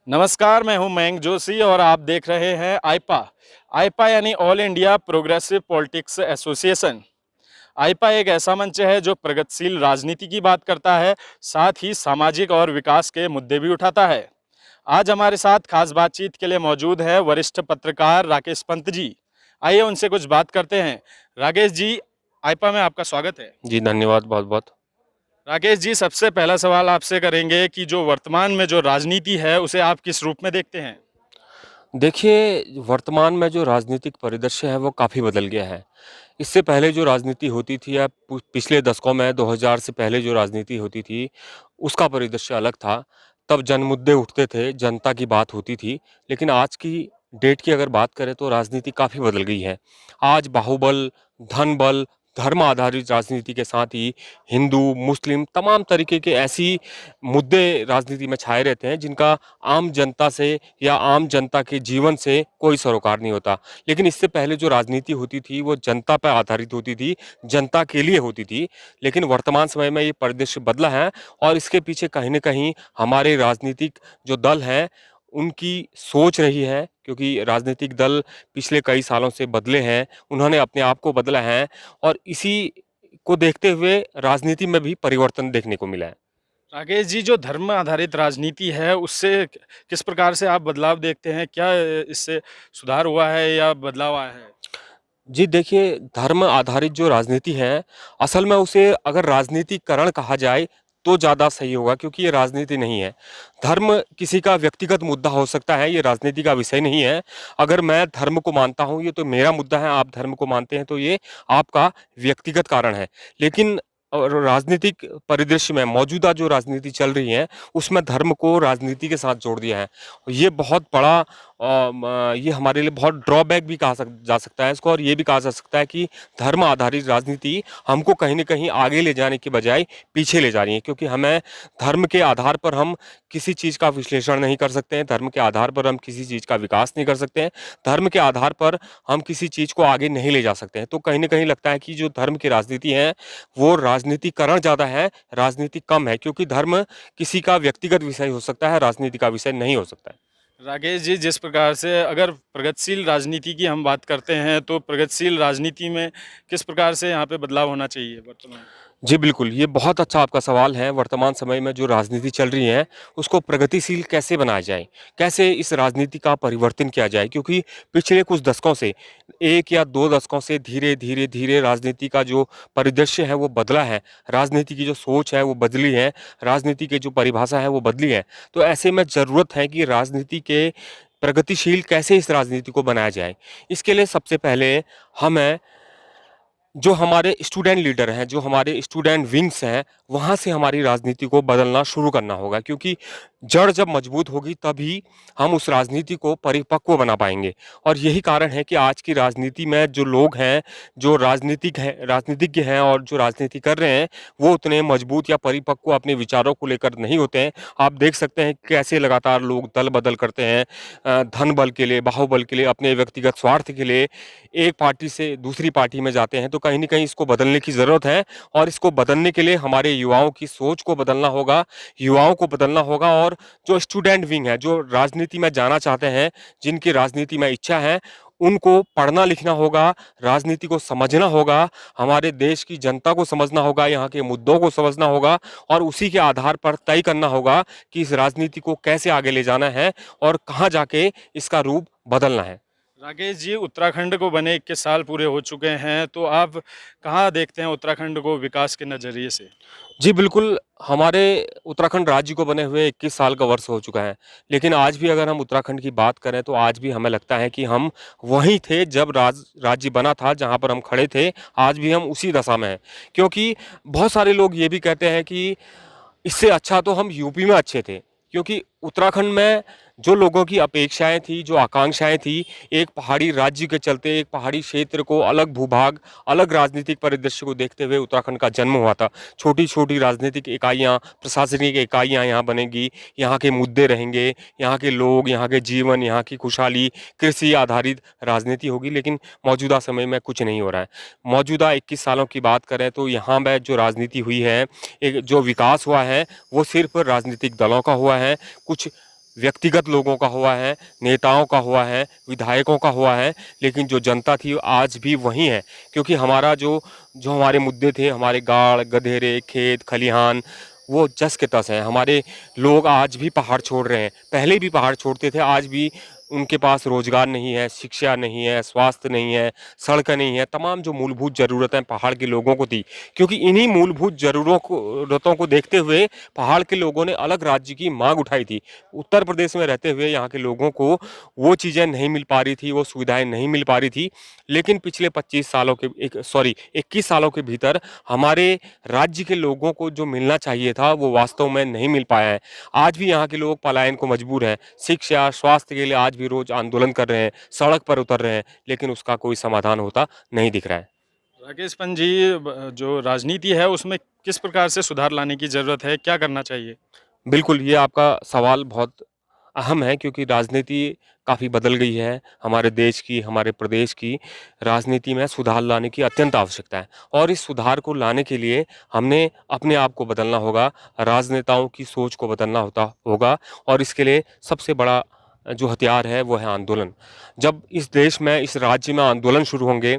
नमस्कार, मैं हूं मयंक जोशी और आप देख रहे हैं आईपा। आईपा यानी all India progressive politics association. AIPA एक ऐसा मंच है जो प्रगतिशील राजनीति की बात करता है, साथ ही सामाजिक और विकास के मुद्दे भी उठाता है। आज हमारे साथ खास बातचीत के लिए मौजूद है वरिष्ठ पत्रकार राकेश पंत जी। आइए उनसे कुछ बात करते हैं। राकेश जी, आईपा में आपका स्वागत है। जी, धन्यवाद बहुत-बहुत। राकेश जी, सबसे पहला सवाल आपसे करेंगे कि जो वर्तमान में जो राजनीति है उसे आप किस रूप में देखते हैं? देखिए, वर्तमान में जो राजनीतिक परिदृश्य है वो काफ़ी बदल गया है। इससे पहले जो राजनीति होती थी या पिछले दशकों में 2000 से पहले जो राजनीति होती थी, उसका परिदृश्य अलग था। तब जनमुद्दे उठते थे, जनता की बात होती थी। लेकिन आज की डेट की अगर बात करें तो राजनीति काफ़ी बदल गई है। आज बाहुबल, धन बल, धर्म आधारित राजनीति के साथ ही हिंदू, मुस्लिम तमाम तरीके के ऐसी मुद्दे राजनीति में छाए रहते हैं जिनका आम जनता से या आम जनता के जीवन से कोई सरोकार नहीं होता। लेकिन इससे पहले जो राजनीति होती थी वो जनता पर आधारित होती थी, जनता के लिए होती थी। लेकिन वर्तमान समय में ये परिदृश्य बदला है और इसके पीछे कहीं न कहीं हमारे राजनीतिक जो दल हैं, उनकी सोच रही है, क्योंकि राजनीतिक दल पिछले कई सालों से बदले हैं, उन्होंने अपने आप को बदला है और इसी को देखते हुए राजनीति में भी परिवर्तन देखने को मिला है। राकेश जी, जो धर्म आधारित राजनीति है उससे किस प्रकार से आप बदलाव देखते हैं? क्या इससे सुधार हुआ है या बदलाव आया है? जी देखिए, धर्म आधारित जो राजनीति है, असल में उसे अगर राजनीतिकरण कहा जाए तो ज़्यादा सही होगा, क्योंकि ये राजनीति नहीं है। धर्म किसी का व्यक्तिगत मुद्दा हो सकता है, ये राजनीति का विषय नहीं है। अगर मैं धर्म को मानता हूँ, ये तो मेरा मुद्दा है, आप धर्म को मानते हैं तो ये आपका व्यक्तिगत कारण है। लेकिन राजनीतिक परिदृश्य में मौजूदा जो राजनीति चल रही है, उसमें धर्म को राजनीति के साथ जोड़ दिया है। ये बहुत बड़ा ये हमारे लिए बहुत ड्रॉबैक भी कहा जा सकता है इसको, और ये भी कहा जा सकता है कि धर्म आधारित राजनीति हमको कहीं न कहीं आगे ले जाने की बजाय पीछे ले जा रही है, क्योंकि हमें धर्म के आधार पर हम किसी चीज़ का विश्लेषण नहीं कर सकते हैं, धर्म के आधार पर हम किसी चीज़ का विकास नहीं कर सकते हैं, धर्म के आधार पर हम किसी चीज़ को आगे नहीं ले जा सकते हैं। तो कहीं न कहीं लगता है कि जो धर्म की राजनीति है, वो राजनीतिकरण ज़्यादा है, राजनीति कम है, क्योंकि धर्म किसी का व्यक्तिगत विषय हो सकता है, राजनीति का विषय नहीं हो सकता है। राकेश जी, जिस प्रकार से अगर प्रगतिशील राजनीति की हम बात करते हैं तो प्रगतिशील राजनीति में किस प्रकार से यहाँ पे बदलाव होना चाहिए वर्तमान में? जी, बिल्कुल, ये बहुत अच्छा आपका सवाल है। वर्तमान समय में जो राजनीति चल रही है, उसको प्रगतिशील कैसे बनाया जाए? कैसे इस राजनीति का परिवर्तन किया जाए? क्योंकि पिछले कुछ दशकों से, 1 या 2 दशकों से धीरे राजनीति का जो परिदृश्य है, वो बदला है। राजनीति की जो सोच है, वो बदली है। राजनीति की जो परिभाषा है, वो बदली है। तो ऐसे में ज़रूरत है कि राजनीति के प्रगतिशील कैसे इस राजनीति को बनाया जाए? इसके लिए सबसे पहले हमें जो हमारे स्टूडेंट लीडर हैं, जो हमारे स्टूडेंट विंग्स हैं, वहाँ से हमारी राजनीति को बदलना शुरू करना होगा, क्योंकि जड़ जब मजबूत होगी तभी हम उस राजनीति को परिपक्व बना पाएँगे। और यही कारण है कि आज की राजनीति में जो लोग हैं, जो राजनीतिज्ञ हैं और जो राजनीति कर रहे हैं, वो उतने मजबूत या परिपक्व अपने विचारों को लेकर नहीं होते हैं। आप देख सकते हैं कैसे लगातार लोग दल-बदल करते हैं, धन बल के लिए, बाहुबल के लिए, अपने व्यक्तिगत स्वार्थ के लिए एक पार्टी से दूसरी पार्टी में जाते हैं। तो कहीं न कहीं इसको बदलने की ज़रूरत है, और इसको बदलने के लिए हमारे युवाओं की सोच को बदलना होगा, युवाओं को बदलना होगा, और जो स्टूडेंट विंग है, जो राजनीति में जाना चाहते हैं, जिनकी राजनीति में इच्छा है, उनको पढ़ना लिखना होगा, राजनीति को समझना होगा, हमारे देश की जनता को समझना होगा, यहाँ के मुद्दों को समझना होगा, और उसी के आधार पर तय करना होगा कि इस राजनीति को कैसे आगे ले जाना है और कहाँ जाके इसका रूप बदलना है। राकेश जी, उत्तराखंड को बने 21 साल पूरे हो चुके हैं, तो आप कहाँ देखते हैं उत्तराखंड को विकास के नज़रिए से? जी, बिल्कुल, हमारे उत्तराखंड राज्य को बने हुए 21 साल का वर्ष हो चुका है। लेकिन आज भी अगर हम उत्तराखंड की बात करें तो आज भी हमें लगता है कि हम वहीं थे जब राज्य बना था, जहाँ पर हम खड़े थे, आज भी हम उसी दशा में हैं। क्योंकि बहुत सारे लोग ये भी कहते हैं कि इससे अच्छा तो हम यूपी में अच्छे थे, क्योंकि उत्तराखंड में जो लोगों की अपेक्षाएँ थी, जो आकांक्षाएँ थी, एक पहाड़ी राज्य के चलते, एक पहाड़ी क्षेत्र को, अलग भूभाग, अलग राजनीतिक परिदृश्य को देखते हुए उत्तराखंड का जन्म हुआ था। छोटी-छोटी राजनीतिक इकाइयाँ, प्रशासनिक इकाइयाँ यहाँ बनेंगी, यहाँ के मुद्दे रहेंगे, यहाँ के लोग, यहाँ के जीवन, यहाँ की खुशहाली, कृषि आधारित राजनीति होगी, लेकिन मौजूदा समय में कुछ नहीं हो रहा है। मौजूदा 21 सालों की बात करें तो यहाँ में जो राजनीति हुई है, एक जो विकास हुआ है, वो सिर्फ़ राजनीतिक दलों का हुआ है। कुछ व्यक्तिगत लोगों का हुआ है, नेताओं का हुआ है, विधायकों का हुआ है, लेकिन जो जनता थी आज भी वही है। क्योंकि हमारा जो जो हमारे मुद्दे थे, हमारे गाड़, गधेरे, खेत, खलिहान, वो जस के तस हैं। हमारे लोग आज भी पहाड़ छोड़ रहे हैं, पहले भी पहाड़ छोड़ते थे, आज भी उनके पास रोजगार नहीं है, शिक्षा नहीं है, स्वास्थ्य नहीं है, सड़क नहीं है, तमाम जो मूलभूत ज़रूरतें पहाड़ के लोगों को थी। क्योंकि इन्हीं मूलभूत ज़रूरतों को देखते हुए पहाड़ के लोगों ने अलग राज्य की मांग उठाई थी। उत्तर प्रदेश में रहते हुए यहाँ के लोगों को वो चीज़ें नहीं मिल पा रही थी, वो सुविधाएं नहीं मिल पा रही थी। लेकिन पिछले 25 सालों के 21 सालों के भीतर हमारे राज्य के लोगों को जो मिलना चाहिए था वो वास्तव में नहीं मिल पाया है। आज भी यहाँ के लोग पलायन को मजबूर हैं। शिक्षा, स्वास्थ्य के लिए आज भी रोज आंदोलन कर रहे हैं, सड़क पर उतर रहे हैं, लेकिन उसका कोई समाधान होता नहीं दिख रहा है। राकेश पंत जी, जो राजनीति है उसमें किस प्रकार से सुधार लाने की ज़रूरत है, क्या करना चाहिए? बिल्कुल, ये आपका सवाल बहुत अहम है, क्योंकि राजनीति काफ़ी बदल गई है। हमारे देश की, हमारे प्रदेश की राजनीति में सुधार लाने की अत्यंत आवश्यकता है, और इस सुधार को लाने के लिए हमने अपने आप को बदलना होगा, राजनेताओं की सोच को बदलना होगा, और इसके लिए सबसे बड़ा जो हथियार है वो है आंदोलन। जब इस देश में, इस राज्य में आंदोलन शुरू होंगे,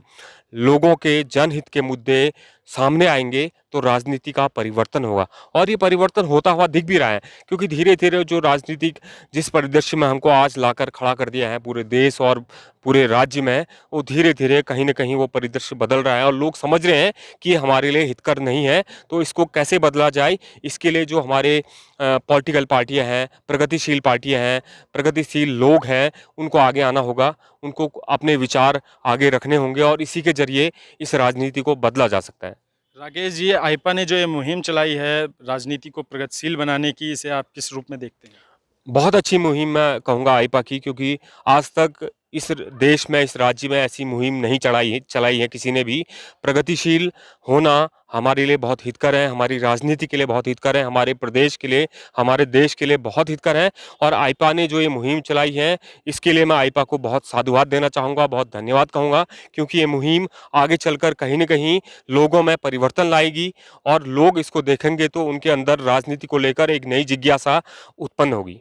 लोगों के जनहित के मुद्दे सामने आएंगे, तो राजनीति का परिवर्तन होगा, और ये परिवर्तन होता हुआ दिख भी रहा है। क्योंकि धीरे धीरे जो राजनीतिक जिस परिदृश्य में हमको आज लाकर खड़ा कर दिया है पूरे देश और पूरे राज्य में, वो धीरे धीरे कहीं ना कहीं वो परिदृश्य बदल रहा है, और लोग समझ रहे हैं कि ये हमारे लिए हितकर नहीं है। तो इसको कैसे बदला जाए, इसके लिए जो हमारे पॉलिटिकल पार्टियां हैं, प्रगतिशील पार्टियां हैं, प्रगतिशील लोग हैं, उनको आगे आना होगा, उनको अपने विचार आगे रखने होंगे, और इसी के जरिए इस राजनीति को बदला जा सकता है। राकेश जी, आईपा ने जो ये मुहिम चलाई है राजनीति को प्रगतिशील बनाने की, इसे आप किस रूप में देखते हैं? बहुत अच्छी मुहिम मैं कहूँगा आईपा की, क्योंकि आज तक इस देश में, इस राज्य में ऐसी मुहिम नहीं चलाई है किसी ने भी। प्रगतिशील होना हमारे लिए बहुत हितकर है, हमारी राजनीति के लिए बहुत हितकर है, हमारे प्रदेश के लिए, हमारे देश के लिए बहुत हितकर है। और आईपा ने जो ये मुहिम चलाई है, इसके लिए मैं आईपा को बहुत साधुवाद देना चाहूँगा, बहुत धन्यवाद कहूँगा, क्योंकि ये मुहिम आगे चलकर कहीं न कहीं लोगों में परिवर्तन लाएगी, और लोग इसको देखेंगे तो उनके अंदर राजनीति को लेकर एक नई जिज्ञासा उत्पन्न होगी।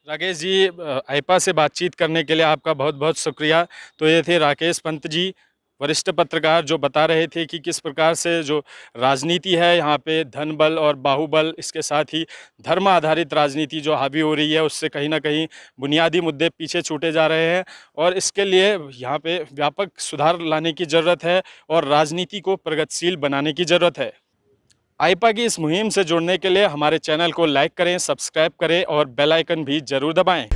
राकेश जी, आईपा से बातचीत करने के लिए आपका बहुत बहुत शुक्रिया। तो ये थे राकेश पंत जी, वरिष्ठ पत्रकार, जो बता रहे थे कि किस प्रकार से जो राजनीति है यहाँ पे धन बल और बाहुबल, इसके साथ ही धर्म आधारित राजनीति जो हावी हो रही है, उससे कहीं ना कहीं बुनियादी मुद्दे पीछे छूटे जा रहे हैं, और इसके लिए यहाँ पे व्यापक सुधार लाने की ज़रूरत है और राजनीति को प्रगतिशील बनाने की ज़रूरत है। आईपा की इस मुहिम से जुड़ने के लिए हमारे चैनल को लाइक करें, सब्सक्राइब करें और बेल आइकन भी ज़रूर दबाएं।